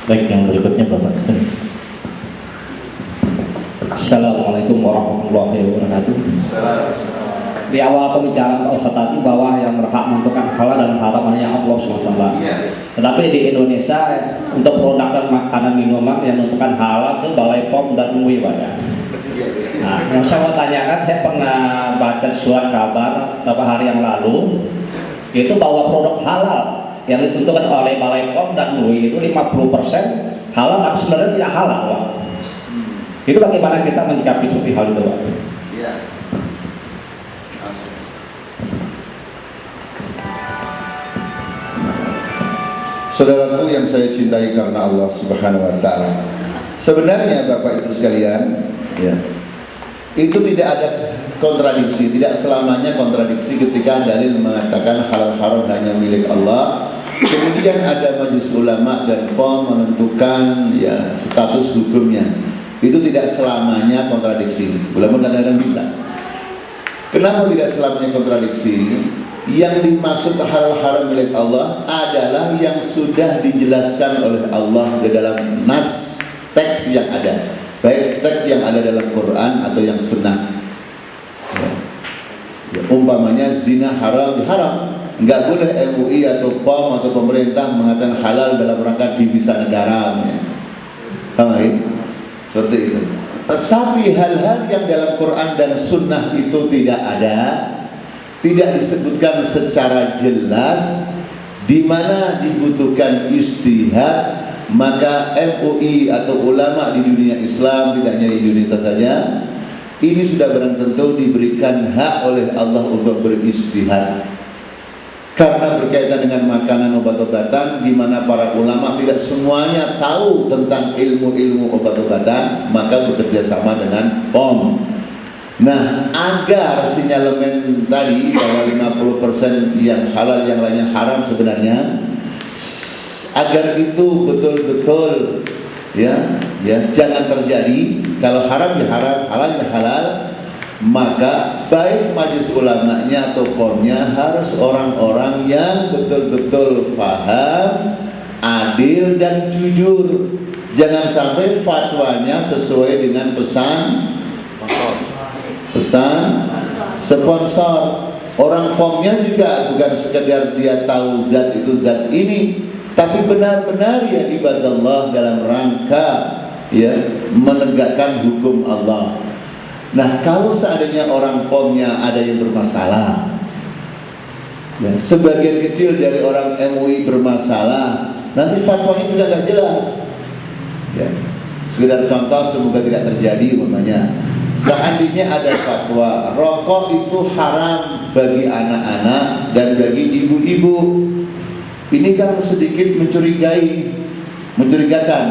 Baik, yang berikutnya Bapak sekalian. Assalamualaikum warahmatullahi wabarakatuh. Di awal pembicaraan Pak Ustadz tadi bahwa yang berhak menentukan halal dan haram hanya Allah SWT. Tetapi di Indonesia untuk produk dan makanan minuman yang menentukan halal itu Balai POM dan MUI, Pak ya. Nah, yang saya mau tanyakan, saya pernah baca surat kabar beberapa hari yang lalu itu bahwa produk halal yang ditentukan oleh Balai POM dan MUI itu 50% halal, tapi sebenarnya tidak halal, Pak. Itu bagaimana kita menyikapi seperti hal itu, Pak? Iya. Saudaraku yang saya cintai karena Allah Subhanahu wa taala. Sebenarnya Bapak Ibu sekalian, ya. Itu tidak ada kontradiksi, tidak selamanya kontradiksi ketika dalil mengatakan halal haram hanya milik Allah. Kemudian ada majelis ulama dan POM menentukan ya status hukumnya. Itu tidak selamanya kontradiksi. Walaupun kadang-kadang bisa. Kenapa tidak selamanya kontradiksi? Yang dimaksud halal haram milik Allah adalah yang sudah dijelaskan oleh Allah di dalam nas teks yang ada, baik teks yang ada dalam Quran atau yang sunnah. Ya, umpamanya zina haram, nggak boleh MUI atau POM atau pemerintah mengatakan halal dalam rangka divisa negara, ya. Seperti itu. Tetapi hal-hal yang dalam Quran dan sunnah itu tidak ada, tidak disebutkan secara jelas, di mana dibutuhkan ijtihad, maka MUI atau ulama di dunia Islam, tidak hanya di Indonesia saja, ini sudah barang tentu diberikan hak oleh Allah untuk berijtihad. Karena berkaitan dengan makanan obat-obatan, di mana para ulama tidak semuanya tahu tentang ilmu-ilmu obat-obatan, maka bekerja sama dengan POM. Nah, agar sinyalemen tadi bahwa 50% yang halal, yang lainnya haram sebenarnya, agar itu betul-betul ya jangan terjadi. Kalau haram ya haram, halal ya halal, maka baik majelis ulamanya atau POM-nya harus orang-orang yang betul-betul faham, adil dan jujur. Jangan sampai fatwanya sesuai dengan pesan sponsor. Orang POM-nya juga bukan sekedar dia tahu zat itu zat ini, tapi benar-benar ya ibadallah dalam rangka ya menegakkan hukum Allah. Nah, kalau seandainya orang POM-nya ada yang bermasalah, ya, sebagian kecil dari orang MUI bermasalah, nanti fatwanya juga nggak jelas. Ya, sekedar contoh semoga tidak terjadi, umpamanya, seandainya ada fatwa rokok itu haram bagi anak-anak dan bagi ibu-ibu, ini kan sedikit mencurigakan.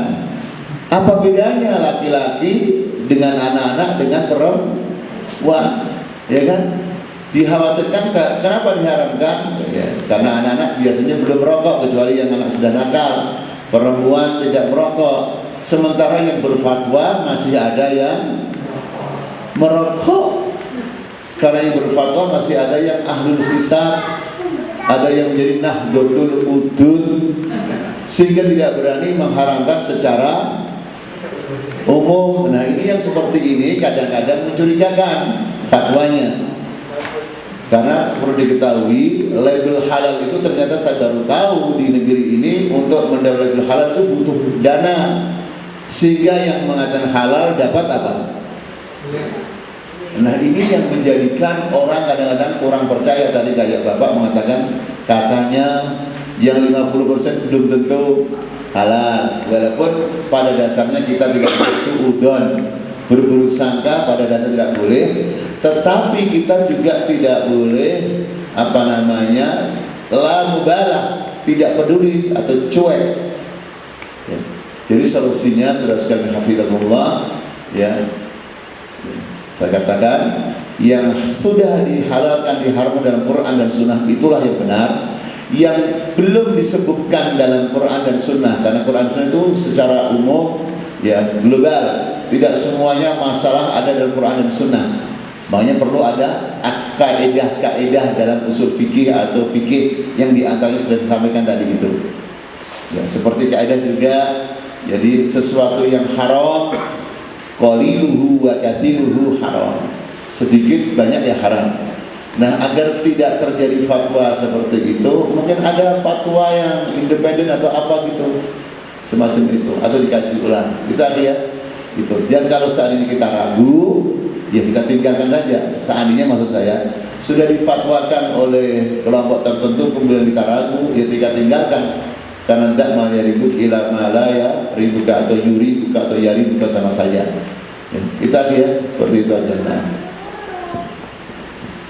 Apa bedanya laki-laki dengan anak-anak dengan perempuan, ya kan? Dikhawatirkan kenapa diharamkan? Ya, karena anak-anak biasanya belum merokok, kecuali yang anak sudah nakal. Perempuan tidak merokok, sementara yang berfatwa masih ada yang merokok. Karena yang berfatwa masih ada yang ahlul hisab, ada yang menjadi nahdlatul udud, sehingga tidak berani mengharamkan secara umum. Nah, ini yang seperti ini kadang-kadang mencurigakan fatwanya. Karena perlu diketahui, label halal itu ternyata saya baru tahu di negeri ini, untuk mendapatkan label halal itu butuh dana. Sehingga yang mengatakan halal dapat apa? Nah, ini yang menjadikan orang kadang-kadang kurang percaya. Tadi kayak Bapak mengatakan, katanya yang 50% belum tentu halal, walaupun pada dasarnya kita tidak bersuudon, berburuk sangka, pada dasarnya tidak boleh. Tetapi kita juga tidak boleh la mubalah, tidak peduli atau cuek ya. Jadi solusinya, saudara sekalian hafizahullah, ya, saya katakan yang sudah dihalalkan, diharamkan dalam Quran dan Sunnah itulah yang benar. Yang belum disebutkan dalam Quran dan Sunnah, karena Quran dan Sunnah itu secara umum ya global, tidak semuanya masalah ada dalam Quran dan Sunnah. Makanya perlu ada kaidah-kaidah dalam usul fikih atau fikih yang diantaranya sudah disampaikan tadi itu. Ya, seperti kaidah juga Jadi sesuatu yang haram, qaliluhu wa kathiruhu haram, sedikit banyak ya haram. Nah, agar tidak terjadi fatwa seperti itu, mungkin ada fatwa yang independen atau apa gitu, semacam itu, atau dikaji ulang. Kita ya, gitu. Dan kalau seandainya kita ragu, ya kita tinggalkan saja. Seandainya maksud saya sudah difatwakan oleh kelompok tertentu, kemudian kita ragu, ya kita tinggalkan. Karena tidak mau ribut ila malaya, ribuka atau yuri buka atau yari buka sama saja. Ya, kita ya seperti itu aja. Nah.